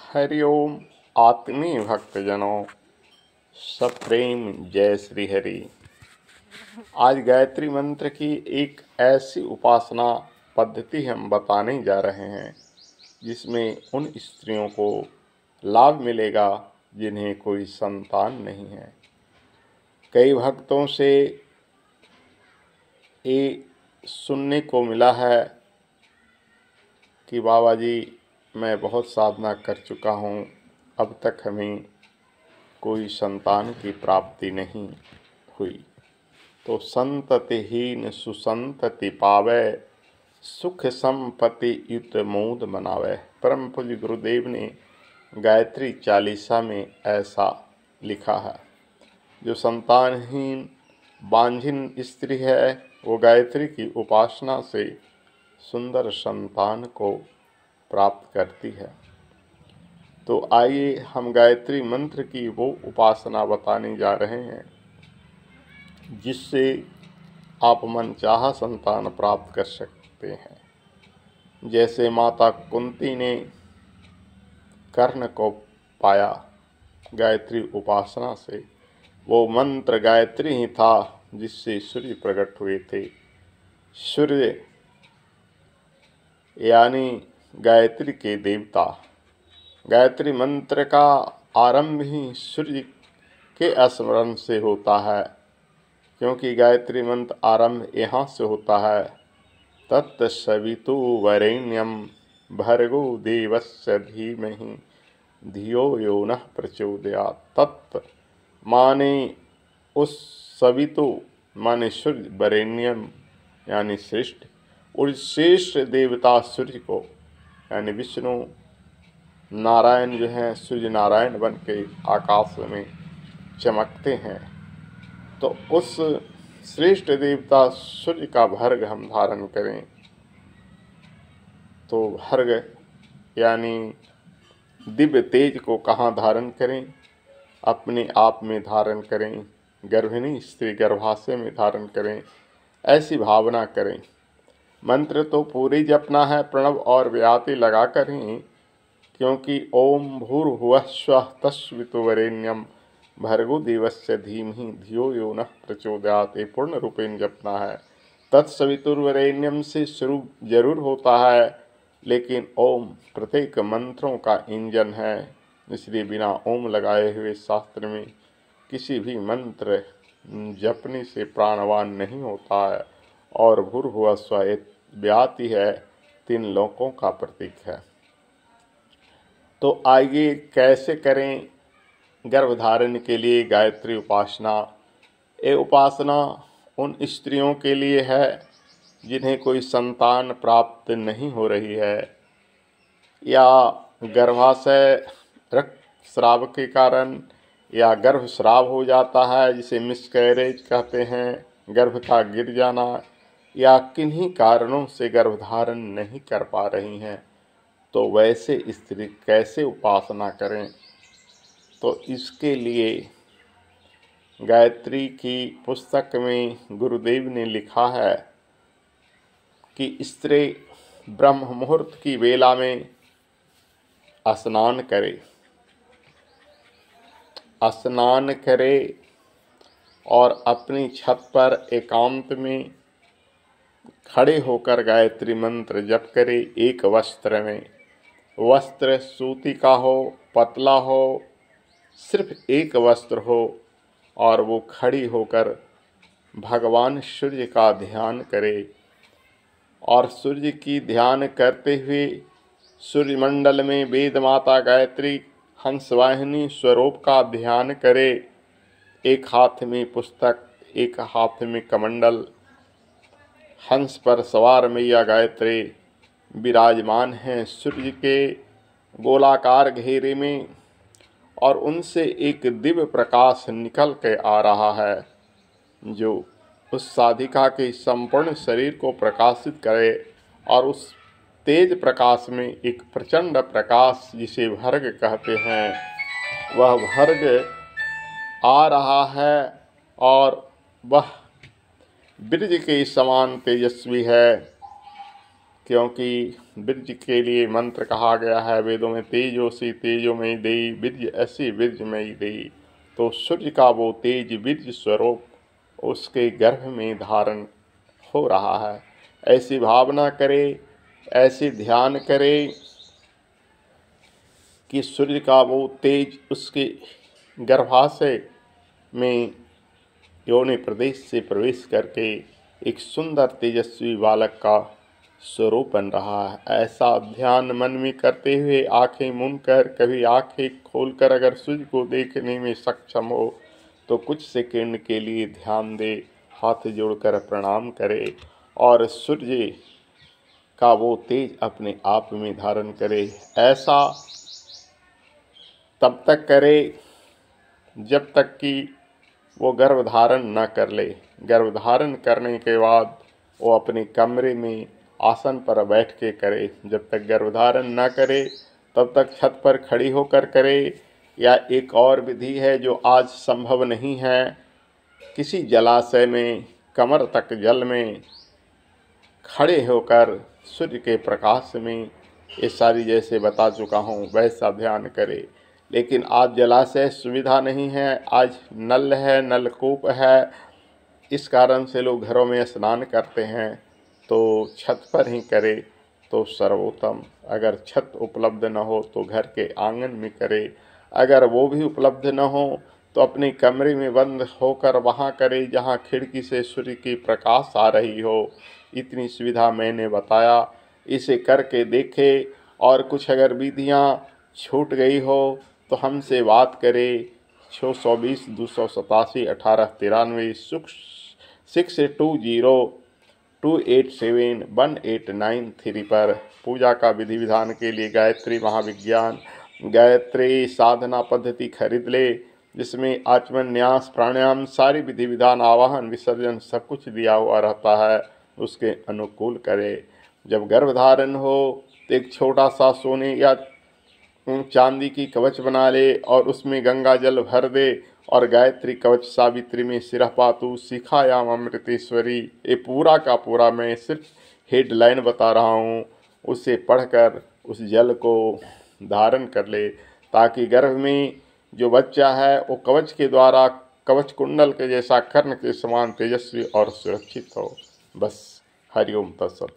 हरिओम आत्मीय भक्तजनों, सप्रेम जय श्री हरि। आज गायत्री मंत्र की एक ऐसी उपासना पद्धति हम बताने जा रहे हैं जिसमें उन स्त्रियों को लाभ मिलेगा जिन्हें कोई संतान नहीं है। कई भक्तों से ये सुनने को मिला है कि बाबा जी मैं बहुत साधना कर चुका हूँ, अब तक हमें कोई संतान की प्राप्ति नहीं हुई। तो संततिहीन सुसंतति पावे, सुख संपत्ति युत मोद मनावे। परम पूज्य गुरुदेव ने गायत्री चालीसा में ऐसा लिखा है। जो संतानहीन बांझिन स्त्री है वो गायत्री की उपासना से सुंदर संतान को प्राप्त करती है। तो आइए हम गायत्री मंत्र की वो उपासना बताने जा रहे हैं जिससे आप मनचाहा संतान प्राप्त कर सकते हैं। जैसे माता कुंती ने कर्ण को पाया गायत्री उपासना से, वो मंत्र गायत्री ही था जिससे सूर्य प्रकट हुए थे। सूर्य यानी गायत्री के देवता। गायत्री मंत्र का आरंभ ही सूर्य के स्मरण से होता है, क्योंकि गायत्री मंत्र आरंभ यहाँ से होता है। तत्सवितुर्वरेण्यं भर्गो देवस्य धीमहि धियो यो नः प्रचोदयात्। तत् माने उस सवितु माने सूर्य, वरेण्यम यानी श्रेष्ठ, और श्रेष्ठ देवता सूर्य को यानी विष्णु नारायण जो हैं सूर्य नारायण बन के आकाश में चमकते हैं। तो उस श्रेष्ठ देवता सूर्य का भर्ग हम धारण करें। तो भर्ग यानी दिव्य तेज को कहाँ धारण करें? अपने आप में धारण करें, गर्भिणी स्त्री गर्भाशय में धारण करें, ऐसी भावना करें। मंत्र तो पूरी जपना है, प्रणव और व्याति लगा कर ही, क्योंकि ओम भूर्भुवः स्वः तत्सवितुर्वरेण्यं भर्गो देवस्य धीमहि धियो यो नः प्रचोदयात्। ये पूर्ण रूपेण जपना है। तत्सवितुर्वरेण्यम से शुरू जरूर होता है, लेकिन ओम प्रत्येक मंत्रों का इंजन है, इसलिए बिना ओम लगाए हुए शास्त्र में किसी भी मंत्र जपने से प्राणवान नहीं होता है। और भूर्भुवः स्वः व्याति है, 3 लोकों का प्रतीक है। तो आइए कैसे करें गर्भधारण के लिए गायत्री उपासना। ये उपासना उन स्त्रियों के लिए है जिन्हें कोई संतान प्राप्त नहीं हो रही है, या गर्भाशय रक्तस्राव के कारण या गर्भस्राव हो जाता है जिसे मिसकैरेज कहते हैं, गर्भ का गिर जाना, या किन्हीं कारणों से गर्भधारण नहीं कर पा रही हैं। तो वैसे स्त्री कैसे उपासना करें? तो इसके लिए गायत्री की पुस्तक में गुरुदेव ने लिखा है कि स्त्री ब्रह्म मुहूर्त की वेला में स्नान करे और अपनी छत पर एकांत में खड़े होकर गायत्री मंत्र जप करे। एक वस्त्र में, वस्त्र सूती का हो, पतला हो, सिर्फ एक वस्त्र हो, और वो खड़ी होकर भगवान सूर्य का ध्यान करे। और सूर्य की ध्यान करते हुए सूर्य मंडल में वेद माता गायत्री हंसवाहिनी स्वरूप का ध्यान करे। एक हाथ में पुस्तक, एक हाथ में कमंडल, हंस पर सवार मैया गायत्री विराजमान हैं सूर्य के गोलाकार घेरे में, और उनसे एक दिव्य प्रकाश निकल के आ रहा है जो उस साधिका के संपूर्ण शरीर को प्रकाशित करे। और उस तेज प्रकाश में एक प्रचंड प्रकाश जिसे भर्ग कहते हैं, वह भर्ग आ रहा है और वह ब्रज के समान तेजस्वी है क्योंकि वीर्य के लिए मंत्र कहा गया है वेदों में, तेजोसी तेजोमयी देई वीर्य ऐसी वीर्यमयी देई। तो सूर्य का वो तेज वीर्य स्वरूप उसके गर्भ में धारण हो रहा है। ऐसी भावना करे, ऐसे ध्यान करे कि सूर्य का वो तेज उसके गर्भाशय में योनि प्रदेश से प्रवेश करके एक सुंदर तेजस्वी बालक का स्वरूप बन रहा है। ऐसा ध्यान मन में करते हुए आंखें मूंद कर, कभी आंखें खोलकर अगर सूर्य को देखने में सक्षम हो तो कुछ सेकंड के लिए ध्यान दे, हाथ जोड़कर प्रणाम करे और सूर्य का वो तेज अपने आप में धारण करे। ऐसा तब तक करे जब तक कि वो गर्भधारण न कर ले। गर्भधारण करने के बाद वो अपने कमरे में आसन पर बैठ के करे। जब तक गर्भधारण न करे तब तक छत पर खड़ी होकर करे, या एक और विधि है जो आज संभव नहीं है, किसी जलाशय में कमर तक जल में खड़े होकर सूर्य के प्रकाश में ये सारी जैसे बता चुका हूँ वैसा ध्यान करे। लेकिन आज जलाशय सुविधा नहीं है, आज नल है, नलकूप है, इस कारण से लोग घरों में स्नान करते हैं, तो छत पर ही करे तो सर्वोत्तम। अगर छत उपलब्ध न हो तो घर के आंगन में करे, अगर वो भी उपलब्ध न हो तो अपने कमरे में बंद होकर वहाँ करे जहाँ खिड़की से सूर्य की प्रकाश आ रही हो। इतनी सुविधा मैंने बताया, इसे करके देखे। और कुछ अगर विधियाँ छूट गई हो तो हमसे बात करें 620-287-1893 620-287-1893 पर। पूजा का विधि विधान के लिए गायत्री महाविज्ञान गायत्री साधना पद्धति खरीद ले, जिसमें आचमन, न्यास, प्राणायाम, सारी विधि विधान, आवाहन, विसर्जन सब कुछ दिया हुआ रहता है। उसके अनुकूल करे। जब गर्भधारण हो तो एक छोटा सा सोने या चांदी की कवच बना ले और उसमें गंगा जल भर दे और गायत्री कवच सावित्री में सिरह पातु शिखायाम अमृतेश्वरी, ये पूरा का पूरा मैं सिर्फ हेडलाइन बता रहा हूँ, उसे पढ़कर उस जल को धारण कर ले, ताकि गर्भ में जो बच्चा है वो कवच के द्वारा कवच कुंडल के जैसा कर्ण के समान तेजस्वी और सुरक्षित हो। बस हरिओम तत्सत।